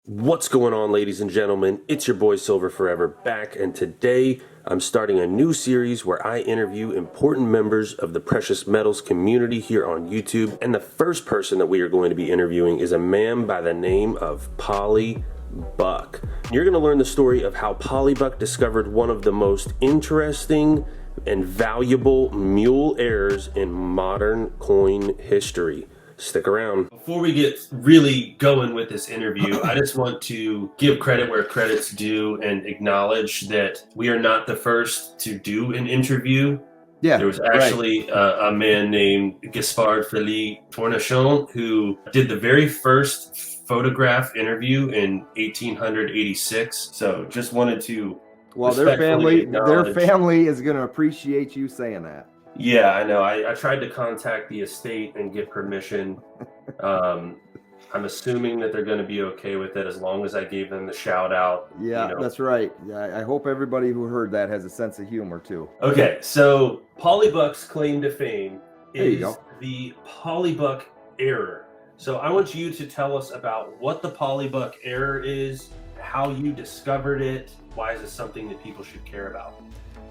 What's going on, ladies and gentlemen? It's your boy Silver Forever back, and today I'm starting a new series where I interview important members of the precious metals community here on YouTube. And the first person that we are going to be interviewing is a man by the name of Paulybuck. You're going to learn the story of how Paulybuck discovered one of the most interesting and valuable mule heirs in modern coin history. Stick around. Before we get really going with this interview, I just want to give credit where credit's due and acknowledge that we are not the first to do an interview. There was actually a man named Gaspard Philippe Tournachon who did the very first photograph interview in 1886. So just wanted to their family is going to appreciate you saying that. Yeah, I know. I tried to contact the estate and get permission. I'm assuming that they're going to be okay with it as long as I gave them the shout out. Yeah, that's right. Yeah, I hope everybody who heard that has a sense of humor too. Okay, so Paulybuck's claim to fame is the Paulybuck error. So I want you to tell us about what the Paulybuck error is, how you discovered it, why is this something that people should care about?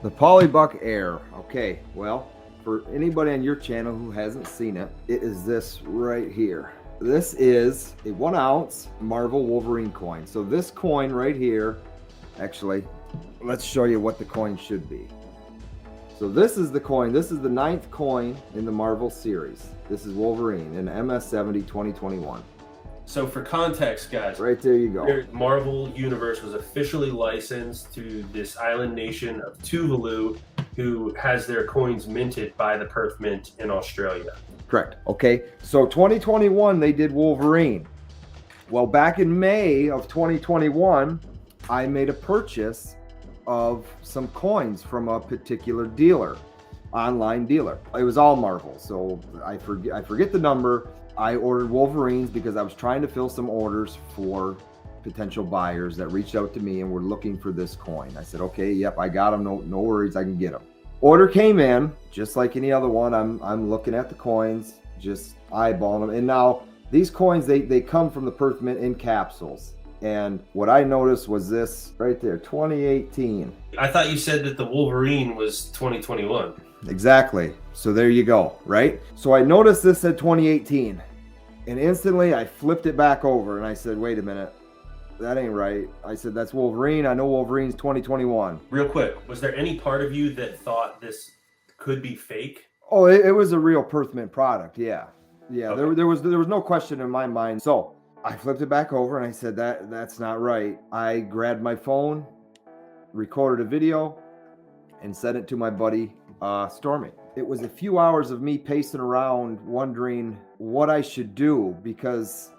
The Paulybuck error. Okay, well, for anybody on your channel who hasn't seen it, it is this right here. This is a 1 ounce Marvel Wolverine coin. So this coin right here, actually, let's show you what the coin should be. So this is the coin. This is the 9th coin in the Marvel series. This is Wolverine in MS70 2021. So for context, guys, right there you go. Marvel Universe was officially licensed to this island nation of Tuvalu, who has their coins minted by the Perth Mint in Australia. Correct. Okay, so 2021 they did Wolverine. Well, back in May of 2021, I made a purchase of some coins from a particular dealer, online dealer. It was all Marvel, so I forget the number. I ordered Wolverines because I was trying to fill some orders for potential buyers that reached out to me and were looking for this coin. I said, okay, yep, I got them. No worries, I can get them. Order came in, just like any other one. I'm looking at the coins, just eyeballing them. And now these coins, they come from the Perth Mint in capsules. And what I noticed was this right there, 2018. I thought you said that the Wolverine was 2021. Exactly. So there you go, right? So I noticed this said 2018. And instantly I flipped it back over and I said, wait a minute, that ain't right. I said, that's Wolverine. I know Wolverine's 2021. Real quick, was there any part of you that thought this could be fake? Oh, it was a real Perth Mint product. Yeah. Yeah, Okay. there was no question in my mind. So I flipped it back over and I said, that's not right. I grabbed my phone, recorded a video, and sent it to my buddy, Stormy. It was a few hours of me pacing around wondering what I should do because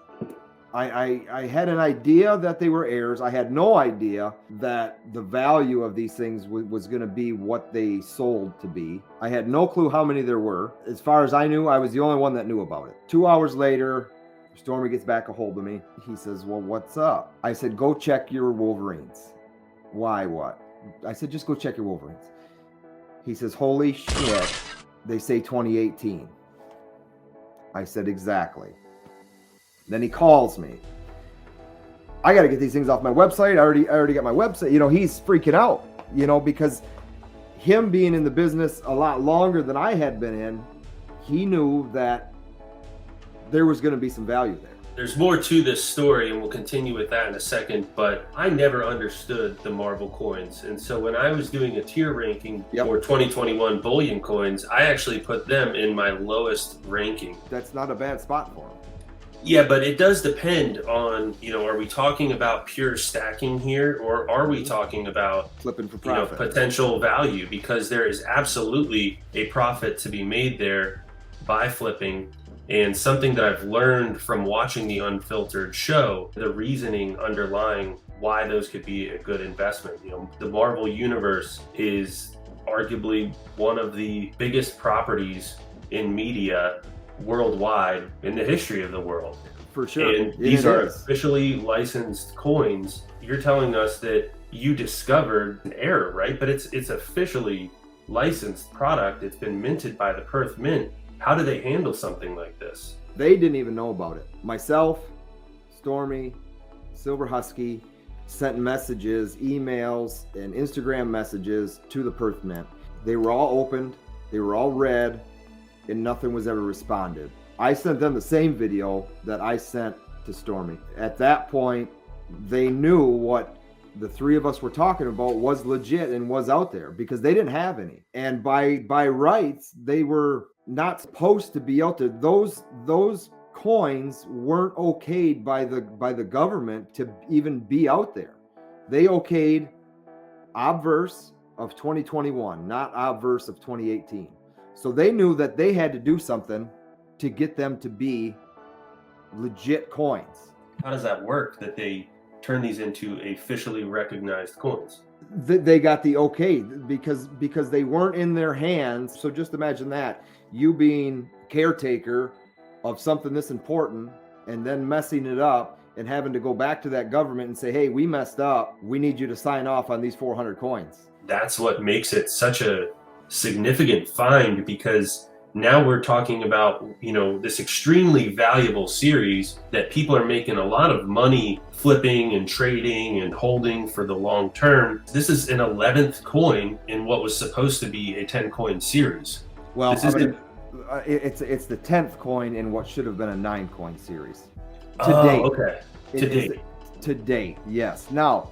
I had an idea that they were heirs. I had no idea that the value of these things was going to be what they sold to be. I had no clue how many there were. As far as I knew, I was the only one that knew about it. 2 hours later, Stormy gets back a hold of me. He says, well, what's up? I said, go check your Wolverines. Why, what? I said, just go check your Wolverines. He says, holy shit, they say 2018. I said, exactly. Then he calls me. I got to get these things off my website. I already got my website. He's freaking out, because him being in the business a lot longer than I had been in, he knew that there was going to be some value there. There's more to this story, and we'll continue with that in a second, but I never understood the Marvel coins. And so when I was doing a tier ranking for 2021 bullion coins, I actually put them in my lowest ranking. That's not a bad spot for them. Yeah, but it does depend on, are we talking about pure stacking here, or are we talking about flipping for profit, potential value? Because there is absolutely a profit to be made there by flipping. And something that I've learned from watching the Unfiltered show, the reasoning underlying why those could be a good investment. The Marvel Universe is arguably one of the biggest properties in media worldwide in the history of the world. For sure. And these are officially licensed coins. You're telling us that you discovered an error, right? But it's officially licensed product. It's been minted by the Perth Mint. How do they handle something like this? They didn't even know about it. Myself, Stormy, Silver Husky sent messages, emails, and Instagram messages to the Perth Mint. They were all opened, they were all read, and nothing was ever responded. I sent them the same video that I sent to Stormy. At that point, they knew what the three of us were talking about was legit and was out there, because they didn't have any. And by rights, they were not supposed to be out there. Those coins weren't okayed by the government to even be out there. They okayed obverse of 2021, not obverse of 2018. So they knew that they had to do something to get them to be legit coins. How does that work, that they turn these into officially recognized coins? They got the okay because they weren't in their hands. So just imagine that, you being caretaker of something this important and then messing it up and having to go back to that government and say, hey, we messed up, we need you to sign off on these 400 coins. That's what makes it such a significant find, because now we're talking about, this extremely valuable series that people are making a lot of money flipping and trading and holding for the long term. This is an 11th coin in what was supposed to be a 10 coin series. Well, it's the 10th coin in what should have been a 9 coin series. To date. Okay. To date, yes. Now,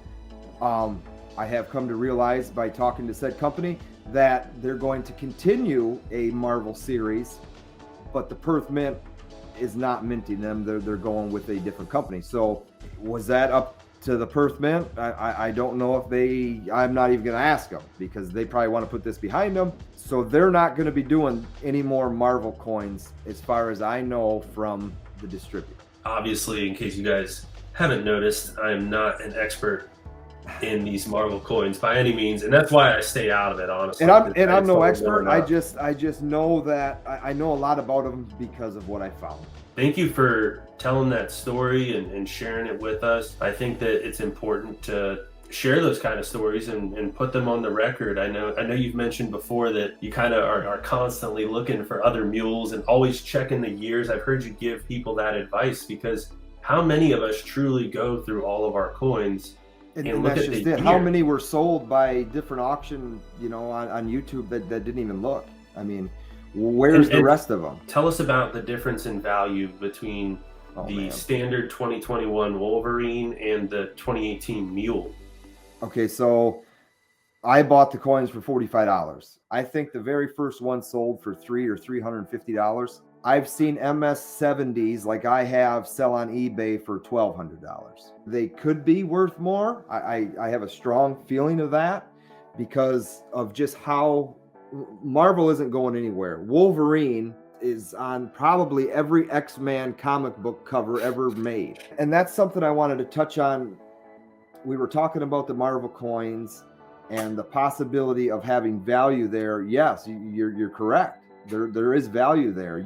I have come to realize by talking to said company that they're going to continue a Marvel series, but the Perth Mint is not minting them. They're going with a different company. So was that up to the Perth Mint? I don't know if I'm not even going to ask them, because they probably want to put this behind them. So they're not going to be doing any more Marvel coins, as far as I know, from the distributor. Obviously, in case you guys haven't noticed, I am not an expert in these Marvel coins by any means, and that's why I stay out of it, honestly. And I'm no expert. I just know that I know a lot about them because of what I found. Thank you for telling that story and sharing it with us. I think that it's important to share those kind of stories and put them on the record. I know you've mentioned before that you kind of are constantly looking for other mules and always checking the years. I've heard you give people that advice, because how many of us truly go through all of our coins and look at the year? How many were sold by different auction, on YouTube that didn't even look? I mean, where's the rest of them? Tell us about the difference in value between standard 2021 Wolverine and the 2018 Mule. Okay, so I bought the coins for $45. I think the very first one sold for $300 or $350. I've seen MS70s like I have sell on eBay for $1,200. They could be worth more. I have a strong feeling of that, because of just how Marvel isn't going anywhere. Wolverine is on probably every X-Men comic book cover ever made. And that's something I wanted to touch on. We were talking about the Marvel coins and the possibility of having value there. Yes, you're correct. There is value there.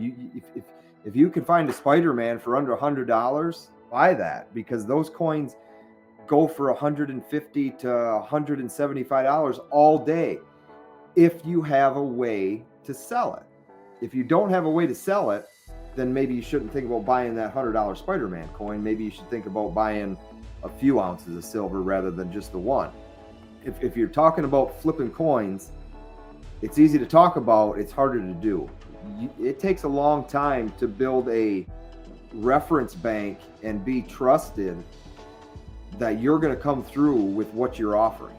If you can find a Spider-Man for under $100, buy that, because those coins go for $150 to $175 all day if you have a way to sell it. If you don't have a way to sell it, then maybe you shouldn't think about buying that $100 Spider-Man coin. Maybe you should think about buying a few ounces of silver rather than just the one. If you're talking about flipping coins, it's easy to talk about, it's harder to do. It takes a long time to build a reference bank and be trusted that you're going to come through with what you're offering.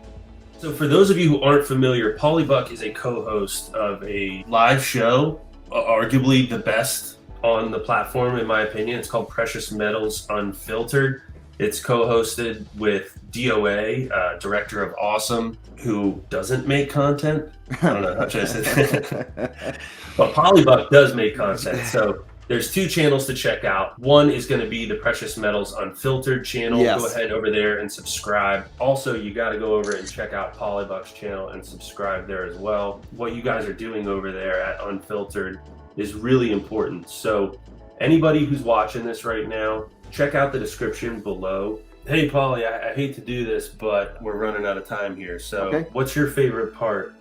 So for those of you who aren't familiar, Paulybuck is a co-host of a live show, arguably the best on the platform in my opinion. It's called Precious Metals Unfiltered. It's co-hosted with DOA, director of Awesome, who doesn't make content. I don't know how to say that. But Paulybuck does make content. So there's two channels to check out. One is going to be the Precious Metals Unfiltered channel. Yes. Go ahead over there and subscribe. Also, you got to go over and check out Paulybuck's channel and subscribe there as well. What you guys are doing over there at Unfiltered is really important. So anybody who's watching this right now, check out the description below. Hey, Pauly, I hate to do this, but we're running out of time here. So What's your favorite part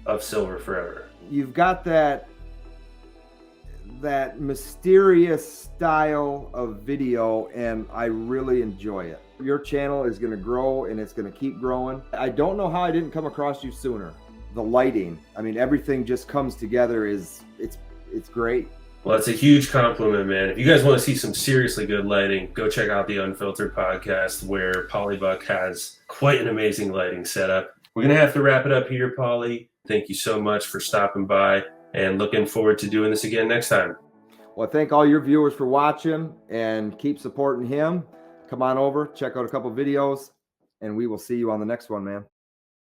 of Silver Forever? You've got that mysterious style of video, and I really enjoy it. Your channel is going to grow and it's going to keep growing. I don't know how I didn't come across you sooner. The lighting, I mean, everything just comes together. It's great. Well, that's a huge compliment, man. If you guys want to see some seriously good lighting, go check out the Unfiltered podcast where Paulybuck has quite an amazing lighting setup. We're going to have to wrap it up here, Pauly. Thank you so much for stopping by and looking forward to doing this again next time. Well, thank all your viewers for watching and keep supporting him. Come on over, check out a couple videos, and we will see you on the next one, man.